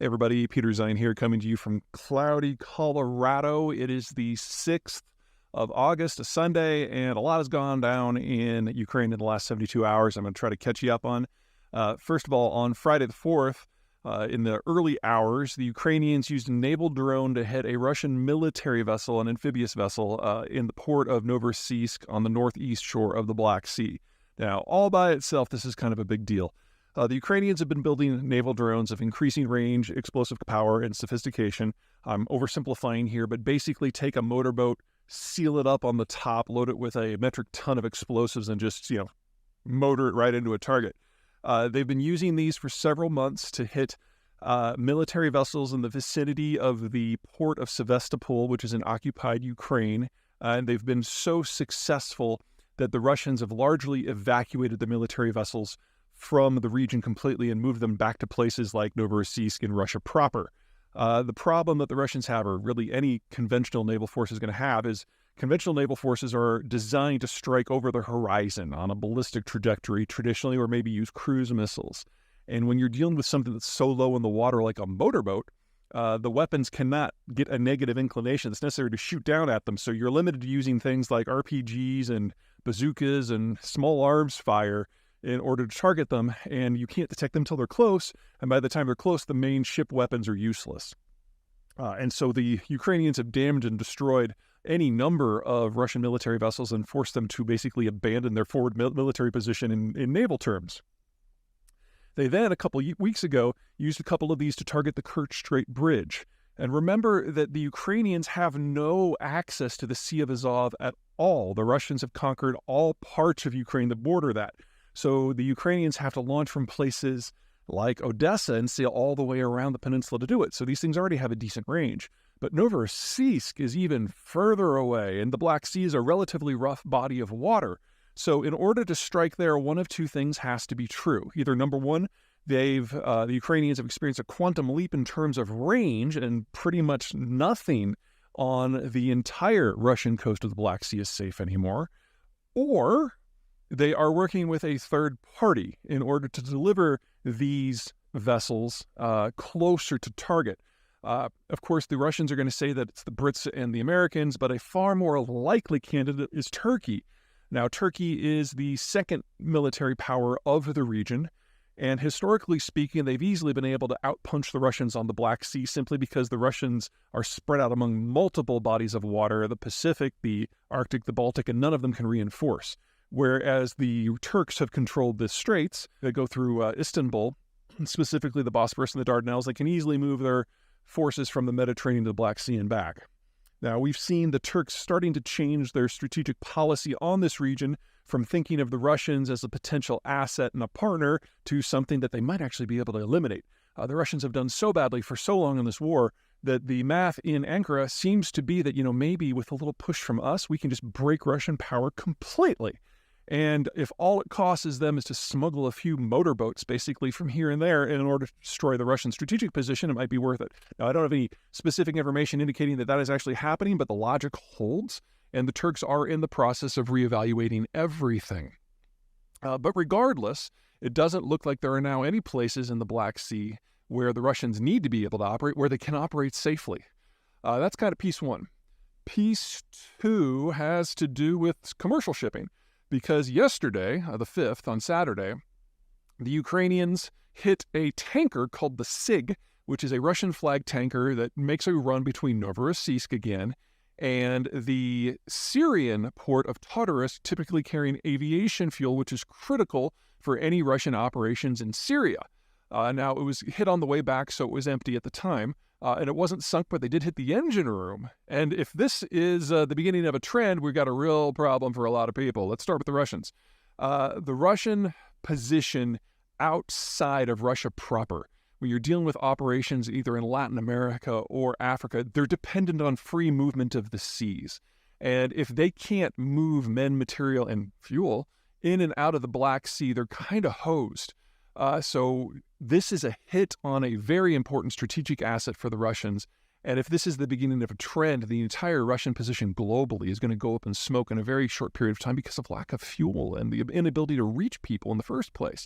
Hey everybody, Peter Zeihan here, coming to you from cloudy Colorado. It is the 6th of August, a Sunday, and a lot has gone down in Ukraine in the last 72 hours. I'm going to try to catch you up on. First of all, on Friday the 4th, in the early hours, the Ukrainians used a naval drone to hit a Russian military vessel, an amphibious vessel, in the port of Novorossiysk on the northeast shore of the Black Sea. Now, all by itself, this is kind of a big deal. The Ukrainians have been building naval drones of increasing range, explosive power, and sophistication. I'm oversimplifying here, but basically take a motorboat, seal it up on the top, load it with a metric ton of explosives, and just, motor it right into a target. They've been using these for several months to hit military vessels in the vicinity of the port of Sevastopol, which is in occupied Ukraine. And they've been so successful that the Russians have largely evacuated the military vessels from the region completely and moved them back to places like Novorossiysk in Russia proper. The problem that the Russians have, or really any conventional naval force is going to have, is conventional naval forces are designed to strike over the horizon on a ballistic trajectory traditionally, or maybe use cruise missiles. And when you're dealing with something that's so low in the water like a motorboat, the weapons cannot get a negative inclination that's necessary to shoot down at them. So you're limited to using things like RPGs and bazookas and small arms fire in order to target them, and you can't detect them until they're close, and by the time they're close, the main ship weapons are useless. And so the Ukrainians have damaged and destroyed any number of Russian military vessels and forced them to basically abandon their forward military position in naval terms. They then, a couple weeks ago, used a couple of these to target the Kerch Strait Bridge. And remember that the Ukrainians have no access to the Sea of Azov at all. The Russians have conquered all parts of Ukraine that border that. So the Ukrainians have to launch from places like Odessa and sail all the way around the peninsula to do it. So these things already have a decent range. But Novorossiysk is even further away, and the Black Sea is a relatively rough body of water. So in order to strike there, one of two things has to be true. Either number one, the Ukrainians have experienced a quantum leap in terms of range, and pretty much nothing on the entire Russian coast of the Black Sea is safe anymore. Or they are working with a third party in order to deliver these vessels closer to target. Of course, the Russians are going to say that it's the Brits and the Americans, but a far more likely candidate is Turkey. Now, Turkey is the second military power of the region, and historically speaking, they've easily been able to outpunch the Russians on the Black Sea simply because the Russians are spread out among multiple bodies of water, the Pacific, the Arctic, the Baltic, and none of them can reinforce. Whereas the Turks have controlled the straits that go through Istanbul, specifically the Bosphorus and the Dardanelles. They can easily move their forces from the Mediterranean to the Black Sea and back. Now, we've seen the Turks starting to change their strategic policy on this region from thinking of the Russians as a potential asset and a partner to something that they might actually be able to eliminate. The Russians have done so badly for so long in this war that the math in Ankara seems to be that, maybe with a little push from us, we can just break Russian power completely. And if all it costs them is to smuggle a few motorboats basically from here and there in order to destroy the Russian strategic position, it might be worth it. Now, I don't have any specific information indicating that that is actually happening, but the logic holds, and the Turks are in the process of reevaluating everything. But regardless, it doesn't look like there are now any places in the Black Sea where the Russians need to be able to operate, where they can operate safely. That's kind of piece one. Piece two has to do with commercial shipping. Because yesterday, the 5th, on Saturday, the Ukrainians hit a tanker called the SIG, which is a Russian flag tanker that makes a run between Novorossiysk again and the Syrian port of Tartus, typically carrying aviation fuel, which is critical for any Russian operations in Syria. Now, it was hit on the way back, so it was empty at the time. And it wasn't sunk, but they did hit the engine room. And if this is the beginning of a trend, we've got a real problem for a lot of people. Let's start with the Russians. The Russian position outside of Russia proper, when you're dealing with operations either in Latin America or Africa, they're dependent on free movement of the seas. And if they can't move men, material, and fuel in and out of the Black Sea, they're kind of hosed. So this is a hit on a very important strategic asset for the Russians. And if this is the beginning of a trend, the entire Russian position globally is going to go up in smoke in a very short period of time because of lack of fuel and the inability to reach people in the first place.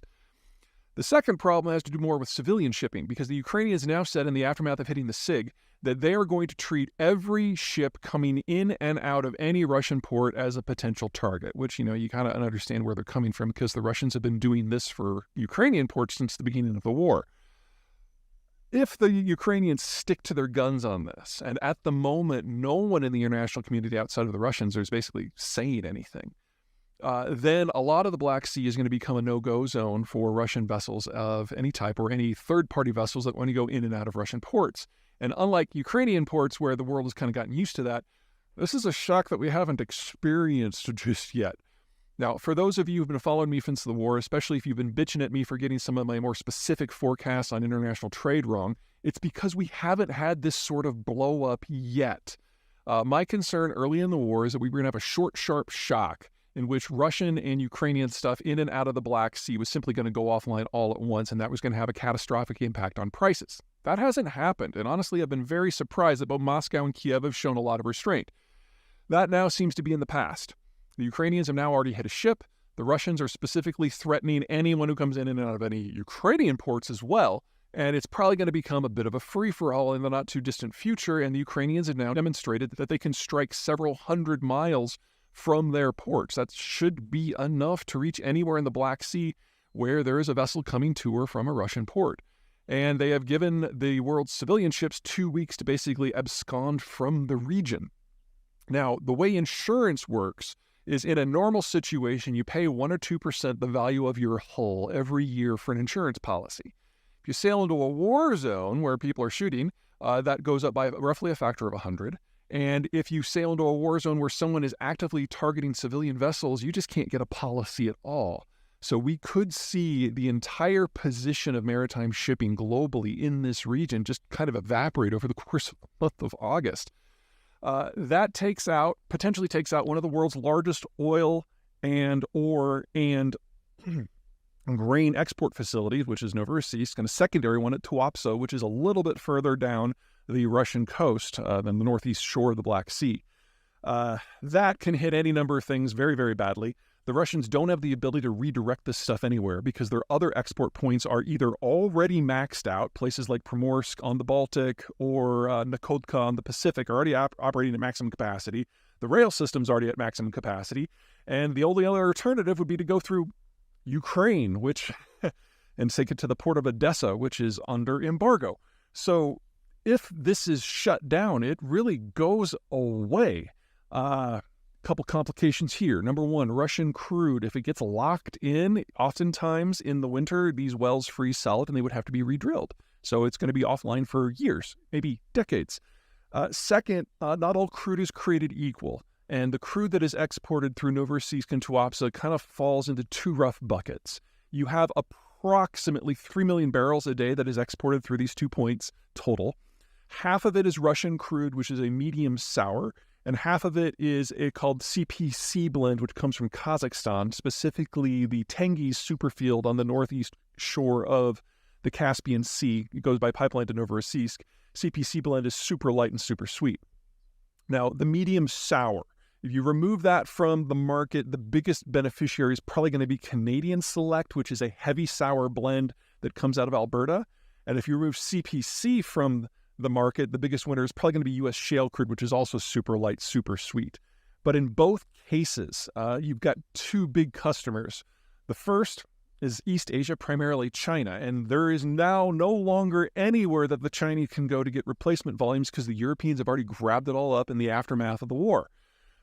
The second problem has to do more with civilian shipping, because the Ukrainians now said in the aftermath of hitting the SIG that they are going to treat every ship coming in and out of any Russian port as a potential target, which, you kind of understand where they're coming from, because the Russians have been doing this for Ukrainian ports since the beginning of the war. If the Ukrainians stick to their guns on this, and at the moment no one in the international community outside of the Russians is basically saying anything, then a lot of the Black Sea is going to become a no-go zone for Russian vessels of any type, or any third-party vessels that want to go in and out of Russian ports. And unlike Ukrainian ports, where the world has kind of gotten used to that, this is a shock that we haven't experienced just yet. Now, for those of you who've been following me since the war, especially if you've been bitching at me for getting some of my more specific forecasts on international trade wrong, it's because we haven't had this sort of blow-up yet. My concern early in the war is that we were going to have a short, sharp shock in which Russian and Ukrainian stuff in and out of the Black Sea was simply going to go offline all at once, and that was going to have a catastrophic impact on prices. That hasn't happened, and honestly, I've been very surprised that both Moscow and Kiev have shown a lot of restraint. That now seems to be in the past. The Ukrainians have now already hit a ship. The Russians are specifically threatening anyone who comes in and out of any Ukrainian ports as well, and it's probably going to become a bit of a free-for-all in the not-too-distant future, and the Ukrainians have now demonstrated that they can strike several hundred miles from their ports. That should be enough to reach anywhere in the Black Sea where there is a vessel coming to or from a Russian port. And they have given the world's civilian ships 2 weeks to basically abscond from the region. Now, the way insurance works is, in a normal situation, you pay 1 or 2% the value of your hull every year for an insurance policy. If you sail into a war zone where people are shooting, that goes up by roughly a factor of 100. And if you sail into a war zone where someone is actively targeting civilian vessels, you just can't get a policy at all. So we could see the entire position of maritime shipping globally in this region just kind of evaporate over the course of the month of August. That potentially takes out one of the world's largest oil and ore and grain export facilities, which is Novorossiysk, and a secondary one at Tuapse, which is a little bit further down the Russian coast than the northeast shore of the Black Sea. That can hit any number of things very, very badly. The Russians don't have the ability to redirect this stuff anywhere because their other export points are either already maxed out, places like Primorsk on the Baltic or Nakodka on the Pacific are already operating at maximum capacity. The rail system's already at maximum capacity. And the only other alternative would be to go through Ukraine, and take it to the port of Odessa, which is under embargo. So if this is shut down, it really goes away. Couple complications here. Number one, Russian crude, if it gets locked in, oftentimes in the winter, these wells freeze solid and they would have to be redrilled. So it's going to be offline for years, maybe decades. Second, not all crude is created equal. And the crude that is exported through Novorossiysk and Tuapse kind of falls into two rough buckets. You have approximately 3 million barrels a day that is exported through these 2 points total. Half of it is Russian crude, which is a medium sour, and half of it is a called CPC blend, which comes from Kazakhstan, specifically the Tengiz superfield on the northeast shore of the Caspian Sea. It goes by pipeline to Novorossiysk. CPC blend is super light and super sweet. Now, the medium sour, if you remove that from the market, the biggest beneficiary is probably going to be Canadian Select, which is a heavy sour blend that comes out of Alberta. And if you remove CPC from the market, the biggest winner is probably going to be U.S. shale crude, which is also super light, super sweet. But in both cases, you've got two big customers. The first is East Asia, primarily China, and there is now no longer anywhere that the Chinese can go to get replacement volumes because the Europeans have already grabbed it all up in the aftermath of the war.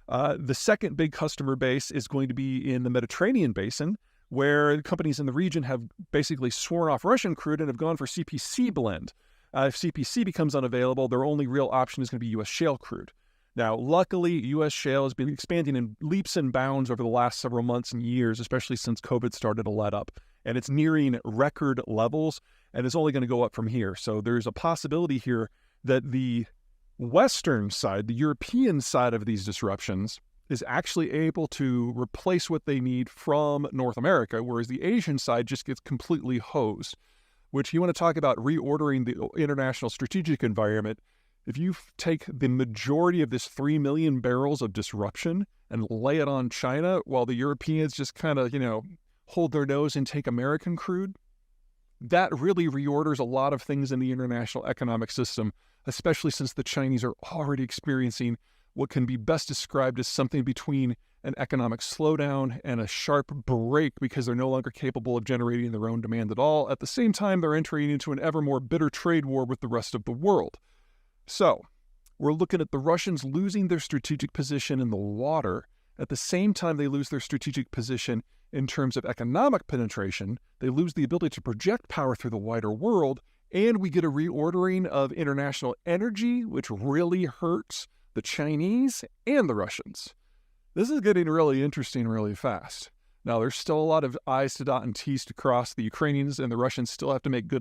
The second big customer base is going to be in the Mediterranean basin, where companies in the region have basically sworn off Russian crude and have gone for CPC blend. If CPC becomes unavailable, their only real option is going to be U.S. shale crude. Now, luckily, U.S. shale has been expanding in leaps and bounds over the last several months and years, especially since COVID started to let up. And it's nearing record levels, and it's only going to go up from here. So there's a possibility here that the Western side, the European side of these disruptions, is actually able to replace what they need from North America, whereas the Asian side just gets completely hosed. Which, you want to talk about reordering the international strategic environment. If you take the majority of this 3 million barrels of disruption and lay it on China while the Europeans just kind of, hold their nose and take American crude, That really reorders a lot of things in the international economic system, especially since the Chinese are already experiencing what can be best described as something between an economic slowdown and a sharp break because they're no longer capable of generating their own demand at all. At the same time, they're entering into an ever more bitter trade war with the rest of the world. So, we're looking at the Russians losing their strategic position in the water. At the same time they lose their strategic position in terms of economic penetration, they lose the ability to project power through the wider world, and we get a reordering of international energy, which really hurts the Chinese and the Russians. This is getting really interesting really fast. Now, there's still a lot of I's to dot and T's to cross. The Ukrainians and the Russians still have to make good on